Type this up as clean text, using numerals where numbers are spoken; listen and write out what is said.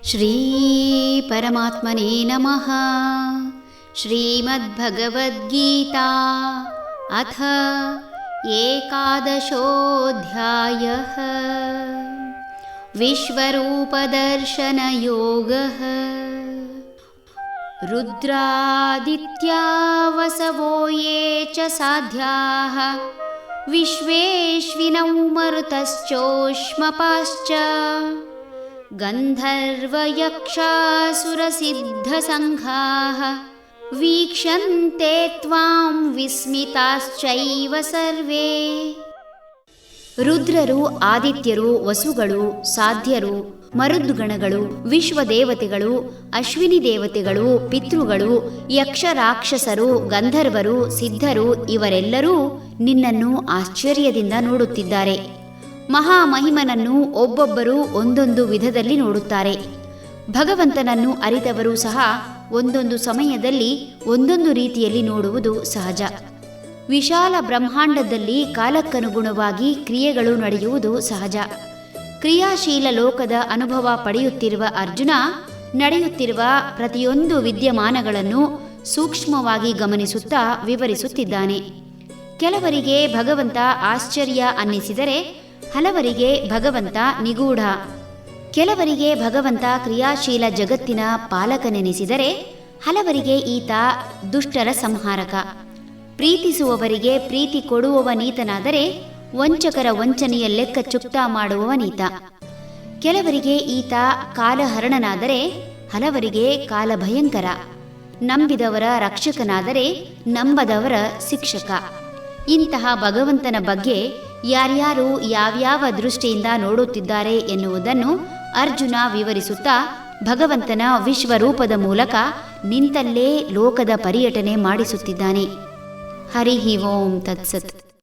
ಶ್ರೀ ಪರಮಾತ್ಮನೇ ನಮಃ. ಶ್ರೀಮದ್ಭಗವದ್ಗೀತಾ ಅಥ ಏಕಾದಶೋऽಧ್ಯಾಯಃ. ವಿಶ್ವರೂಪದರ್ಶನಯೋಗಃ. ರುದ್ರಾದಿತ್ಯಾ ವಸವೋ ಯೇ ಚ ಸಾಧ್ಯಾಃ ವಿಶ್ವೇಶ್ವಿನೌ ಮರುತಶ್ಚೋಷ್ಮಪಾಶ್ಚ ಗಂಧರ್ವಯಕ್ಷಾಸುರಸಿದ್ಧಸಂಘಾಃ ವೀಕ್ಷಂತೆ ತ್ವಾಂ ವಿಸ್ಮಿತಾಶ್ಚೈವ ಸರ್ವೇ. ರುದ್ರರು, ಆದಿತ್ಯರು, ವಸುಗಳು, ಸಾಧ್ಯರು, ಮರುದ್ಗಣಗಳು, ವಿಶ್ವದೇವತೆಗಳು, ಅಶ್ವಿನಿ ದೇವತೆಗಳು, ಪಿತೃಗಳು, ಯಕ್ಷ ರಾಕ್ಷಸರು, ಗಂಧರ್ವರು, ಸಿದ್ಧರು ಇವರೆಲ್ಲರೂ ನಿನ್ನನ್ನು ಆಶ್ಚರ್ಯದಿಂದ ನೋಡುತ್ತಿದ್ದಾರೆ. ಮಹಾಮಹಿಮನನ್ನು ಒಬ್ಬೊಬ್ಬರು ಒಂದೊಂದು ವಿಧದಲ್ಲಿ ನೋಡುತ್ತಾರೆ. ಭಗವಂತನನ್ನು ಅರಿತವರು ಸಹ ಒಂದೊಂದು ಸಮಯದಲ್ಲಿ ಒಂದೊಂದು ರೀತಿಯಲ್ಲಿ ನೋಡುವುದು ಸಹಜ. ವಿಶಾಲ ಬ್ರಹ್ಮಾಂಡದಲ್ಲಿ ಕಾಲಕ್ಕನುಗುಣವಾಗಿ ಕ್ರಿಯೆಗಳು ನಡೆಯುವುದು ಸಹಜ. ಕ್ರಿಯಾಶೀಲ ಲೋಕದ ಅನುಭವ ಪಡೆಯುತ್ತಿರುವ ಅರ್ಜುನ ನಡೆಯುತ್ತಿರುವ ಪ್ರತಿಯೊಂದು ವಿದ್ಯಮಾನಗಳನ್ನು ಸೂಕ್ಷ್ಮವಾಗಿ ಗಮನಿಸುತ್ತಾ ವಿವರಿಸುತ್ತಿದ್ದಾನೆ. ಕೆಲವರಿಗೆ ಭಗವಂತ ಆಶ್ಚರ್ಯ ಅನ್ನಿಸಿದರೆ ಹಲವರಿಗೆ ಭಗವಂತ ನಿಗೂಢ. ಕೆಲವರಿಗೆ ಭಗವಂತ ಕ್ರಿಯಾಶೀಲ ಜಗತ್ತಿನ ಪಾಲಕನೆನಿಸಿದರೆ ಹಲವರಿಗೆ ಈತ ದುಷ್ಟರ ಸಂಹಾರಕ. ಪ್ರೀತಿಸುವವರಿಗೆ ಪ್ರೀತಿ ಕೊಡುವವನೀತನಾದರೆ ವಂಚಕರ ವಂಚನೆಯ ಲೆಕ್ಕ ಚುಕ್ತ ಮಾಡುವವನೀತ. ಕೆಲವರಿಗೆ ಈತ ಕಾಲಹರಣನಾದರೆ ಹಲವರಿಗೆ ಕಾಲಭಯಂಕರ. ನಂಬಿದವರ ರಕ್ಷಕನಾದರೆ ನಂಬದವರ ಶಿಕ್ಷಕ. ಇಂತಹ ಭಗವಂತನ ಬಗ್ಗೆ ಯಾರ್ಯಾರು ಯಾವ್ಯಾವ ದೃಷ್ಟಿಯಿಂದ ನೋಡುತ್ತಿದ್ದಾರೆ ಎನ್ನುವುದನ್ನು ಅರ್ಜುನ ವಿವರಿಸುತ್ತಾ ಭಗವಂತನ ವಿಶ್ವರೂಪದ ಮೂಲಕ ನಿಂತಲ್ಲೇ ಲೋಕದ ಪರ್ಯಟನೆ ಮಾಡಿಸುತ್ತಿದ್ದಾನೆ. ಹರಿ ಓಂ ತತ್ಸತ್.